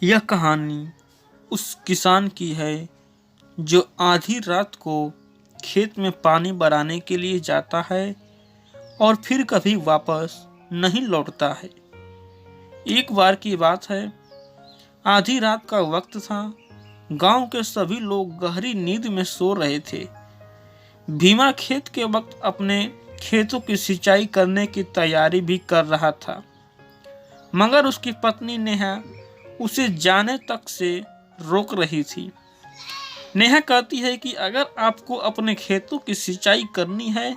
यह कहानी उस किसान की है जो आधी रात को खेत में पानी बराने के लिए जाता है और फिर कभी वापस नहीं लौटता है। एक बार की बात है, आधी रात का वक्त था। गांव के सभी लोग गहरी नींद में सो रहे थे। भीमा खेत के वक्त अपने खेतों की सिंचाई करने की तैयारी भी कर रहा था, मगर उसकी पत्नी नेहा उसे जाने तक से रोक रही थी। नेहा कहती है कि अगर आपको अपने खेतों की सिंचाई करनी है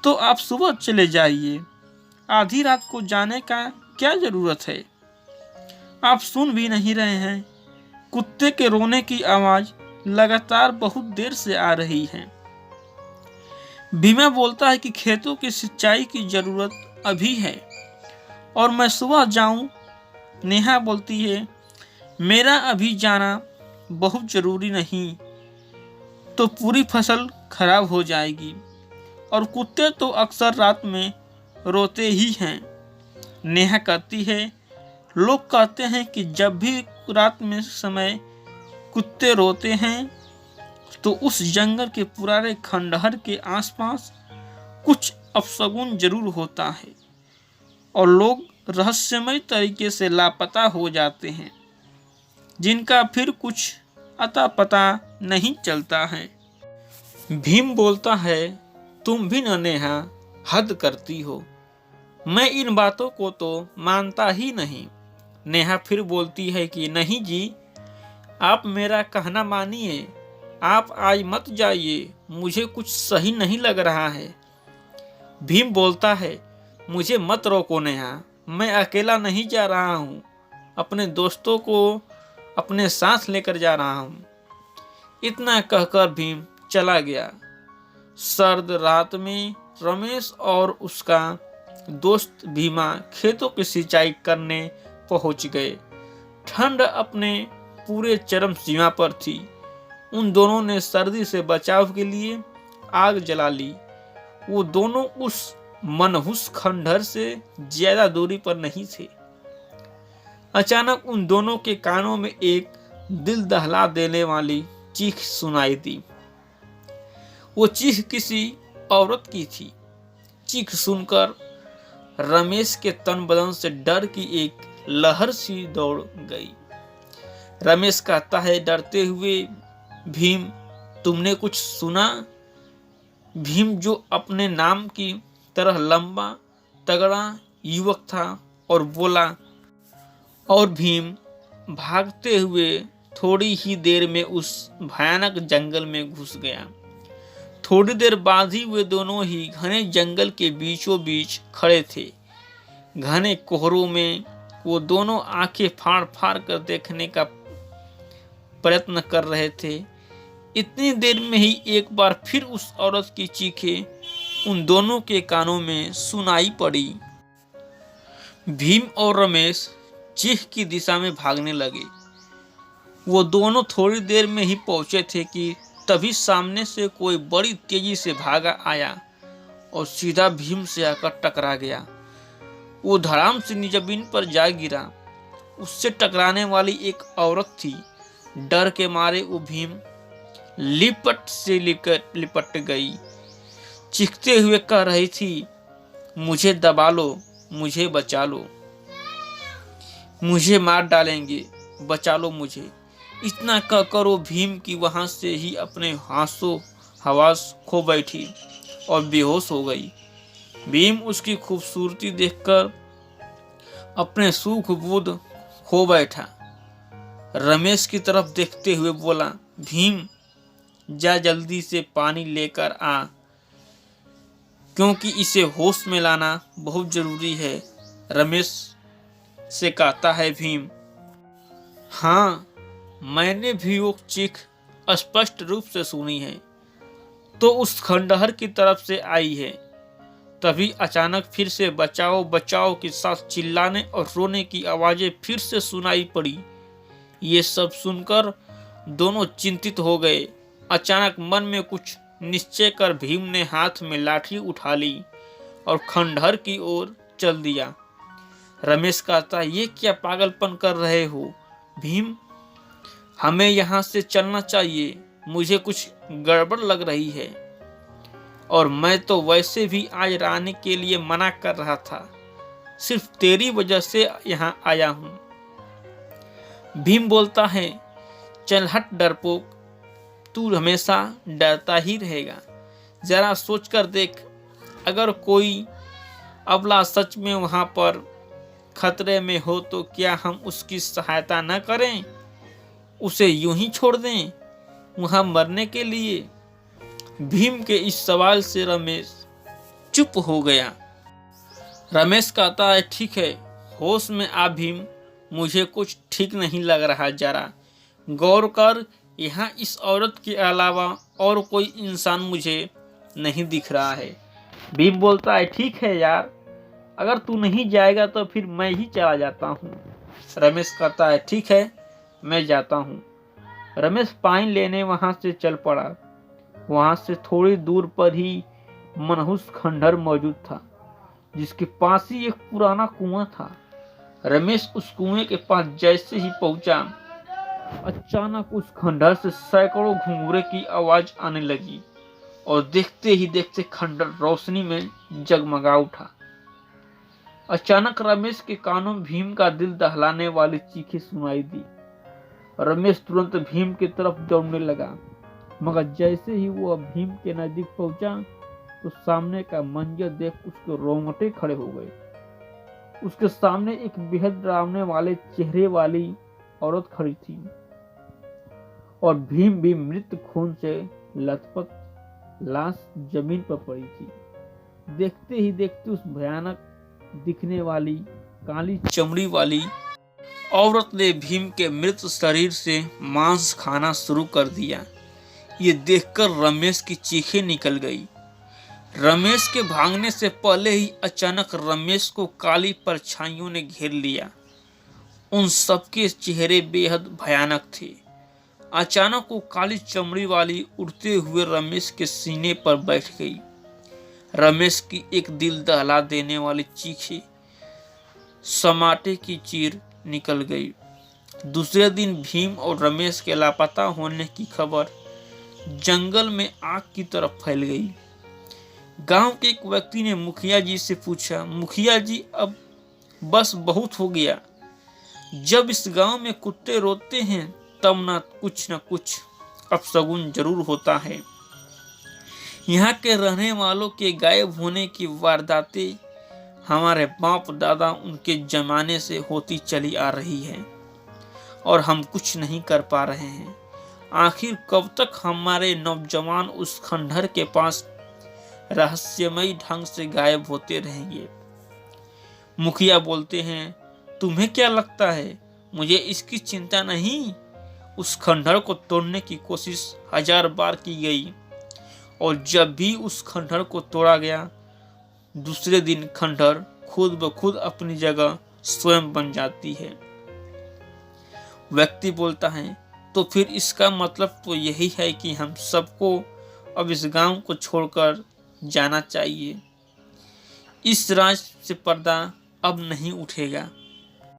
तो आप सुबह चले जाइए, आधी रात को जाने का क्या जरूरत है। आप सुन भी नहीं रहे हैं, कुत्ते के रोने की आवाज लगातार बहुत देर से आ रही है। भीमा बोलता है कि खेतों की सिंचाई की जरूरत अभी है और मैं सुबह जाऊं। नेहा बोलती है, मेरा अभी जाना बहुत जरूरी नहीं तो पूरी फसल खराब हो जाएगी और कुत्ते तो अक्सर रात में रोते ही हैं। नेहा कहती है, लोग कहते हैं कि जब भी रात में समय कुत्ते रोते हैं तो उस जंगल के पुराने खंडहर के आसपास कुछ अपशगुन जरूर होता है और लोग रहस्यमय तरीके से लापता हो जाते हैं, जिनका फिर कुछ अता पता नहीं चलता है। भीम बोलता है, तुम भी न नेहा, हद करती हो। मैं इन बातों को तो मानता ही नहीं। नेहा फिर बोलती है कि नहीं जी, आप मेरा कहना मानिए, आप आज मत जाइए, मुझे कुछ सही नहीं लग रहा है। भीम बोलता है, मुझे मत रोको नेहा, मैं अकेला नहीं जा रहा हूँ, अपने दोस्तों को अपने साथ लेकर जा रहा हूँ। इतना कहकर भीम चला गया। सर्द रात में रमेश और उसका दोस्त भीमा खेतों की सिंचाई करने पहुंच गए। ठंड अपने पूरे चरम सीमा पर थी। उन दोनों ने सर्दी से बचाव के लिए आग जला ली। वो दोनों उस मनहूस खंडहर से ज्यादा दूरी पर नहीं थे। अचानक उन दोनों के कानों में एक दिल दहला देने वाली चीख सुनाई दी। वो चीख किसी औरत की थी। चीख सुनकर रमेश के तन बदन से डर की एक लहर सी दौड़ गई। रमेश कहता है डरते हुए, भीम तुमने कुछ सुना? भीम जो अपने नाम की तरह लंबा तगड़ा युवक था और बोला, और भीम भागते हुए थोड़ी ही देर में उस भयानक जंगल में घुस गया। थोड़ी देर बाद ही वे दोनों ही घने जंगल के बीचों बीच खड़े थे। घने कोहरों में वो दोनों आंखें फाड़ फाड़ कर देखने का प्रयत्न कर रहे थे। इतनी देर में ही एक बार फिर उस औरत की चीखें उन दोनों के कानों में सुनाई पड़ी। भीम और रमेश चीख की दिशा में भागने लगे। वो दोनों थोड़ी देर में ही पहुंचे थे कि तभी सामने से कोई बड़ी तेजी से भागा आया और सीधा भीम से आकर टकरा गया। वो धड़ाम से जमीन पर जा गिरा। उससे टकराने वाली एक औरत थी। डर के मारे वो भीम लिपट से लिपट गई। चीखते हुए कह रही थी, मुझे दबा लो, मुझे बचा लो, मुझे मार डालेंगे, बचा लो मुझे। इतना कहकर वो भीम की वहां से ही अपने हाथों हवास खो बैठी और बेहोश हो गई। भीम उसकी खूबसूरती देखकर अपने सुख बोध खो बैठा। रमेश की तरफ देखते हुए बोला, भीम जा जल्दी से पानी लेकर आ, क्योंकि इसे होश में लाना बहुत जरूरी है। रमेश से कहता है भीम। हाँ, मैंने भी वो चीख स्पष्ट रूप से सुनी है, तो उस खंडहर की तरफ से आई है। तभी अचानक फिर से बचाओ बचाओ के साथ चिल्लाने और रोने की आवाजें फिर से सुनाई पड़ी। ये सब सुनकर दोनों चिंतित हो गए। अचानक मन में कुछ निश्चय कर भीम ने हाथ में लाठी उठा ली और खंडहर की ओर चल दिया। रमेश कहता, ये क्या पागलपन कर रहे हो? भीम, हमें यहाँ से चलना चाहिए, मुझे कुछ गड़बड़ लग रही है और मैं तो वैसे भी आज आने के लिए मना कर रहा था, सिर्फ तेरी वजह से यहाँ आया हूँ। भीम बोलता है, चल हट डरपोक, तू हमेशा डरता ही रहेगा। जरा सोच कर देख, अगर कोई अबला सच में वहाँ पर खतरे में हो तो क्या हम उसकी सहायता न करें, उसे यूं ही छोड़ दें वहाँ मरने के लिए? भीम के इस सवाल से रमेश चुप हो गया। रमेश कहता है, ठीक है, होश में आ भीम, मुझे कुछ ठीक नहीं लग रहा, जरा गौर कर, यहाँ इस औरत के अलावा और कोई इंसान मुझे नहीं दिख रहा है। भीम बोलता है, ठीक है यार, अगर तू नहीं जाएगा तो फिर मैं ही चला जाता हूँ। रमेश कहता है, ठीक है, मैं जाता हूँ। रमेश पानी लेने वहाँ से चल पड़ा। वहाँ से थोड़ी दूर पर ही मनहूस खंडहर मौजूद था, जिसके पास ही एक पुराना कुआं था। रमेश उस कुएं के पास जैसे ही पहुंचा, अचानक उस खंडहर से सैकड़ों घुंघरूओं की आवाज आने लगी और देखते ही देखते खंडहर रोशनी में जगमगा उठा। अचानक रमेश के कानों में भीम का दिल दहलाने वाली चीखें सुनाई दी। रमेश तुरंत भीम की तरफ दौड़ने लगा, मगर जैसे ही वो भीम के नजदीक पहुंचा तो सामने का मंजर देख उसके रोंगटे खड़े हो गए। उसके सामने एक बेहद डरावने वाले चेहरे वाली औरत खड़ी थी और भीम भी मृत खून से लथपथ लाश जमीन पर पड़ी थी। देखते ही देखते उस भयानक दिखने वाली काली चमड़ी वाली औरत ने भीम के मृत शरीर से मांस खाना शुरू कर दिया। ये देखकर रमेश की चीखें निकल गई। रमेश के भागने से पहले ही अचानक रमेश को काली परछाइयों ने घेर लिया। उन सबके चेहरे बेहद भयानक थे। अचानक वो काली चमड़ी वाली उड़ते हुए रमेश के सीने पर बैठ गई। रमेश की एक दिल दहला देने वाली चीखें समाटे की चीर निकल गई। दूसरे दिन भीम और रमेश के लापता होने की खबर जंगल में आग की तरफ फैल गई। गांव के एक व्यक्ति ने मुखिया जी से पूछा, मुखिया जी, अब बस बहुत हो गया। जब इस गांव में कुत्ते रोते हैं तब न कुछ अपशगुन जरूर होता है। यहाँ के रहने वालों के गायब होने की वारदातें हमारे बाप दादा उनके जमाने से होती चली आ रही है और हम कुछ नहीं कर पा रहे हैं। आखिर कब तक हमारे नौजवान उस खंडहर के पास रहस्यमयी ढंग से गायब होते रहेंगे? मुखिया बोलते हैं, तुम्हें क्या लगता है मुझे इसकी चिंता नहीं? उस खंडहर को तोड़ने की कोशिश 1000 बार की गई और जब भी उस खंडहर को तोड़ा गया, दूसरे दिन खंडहर खुद ब खुद अपनी जगह स्वयं बन जाती है। व्यक्ति बोलता है, तो फिर इसका मतलब तो यही है कि हम सबको अब इस गांव को छोड़कर जाना चाहिए। इस राज से पर्दा अब नहीं उठेगा।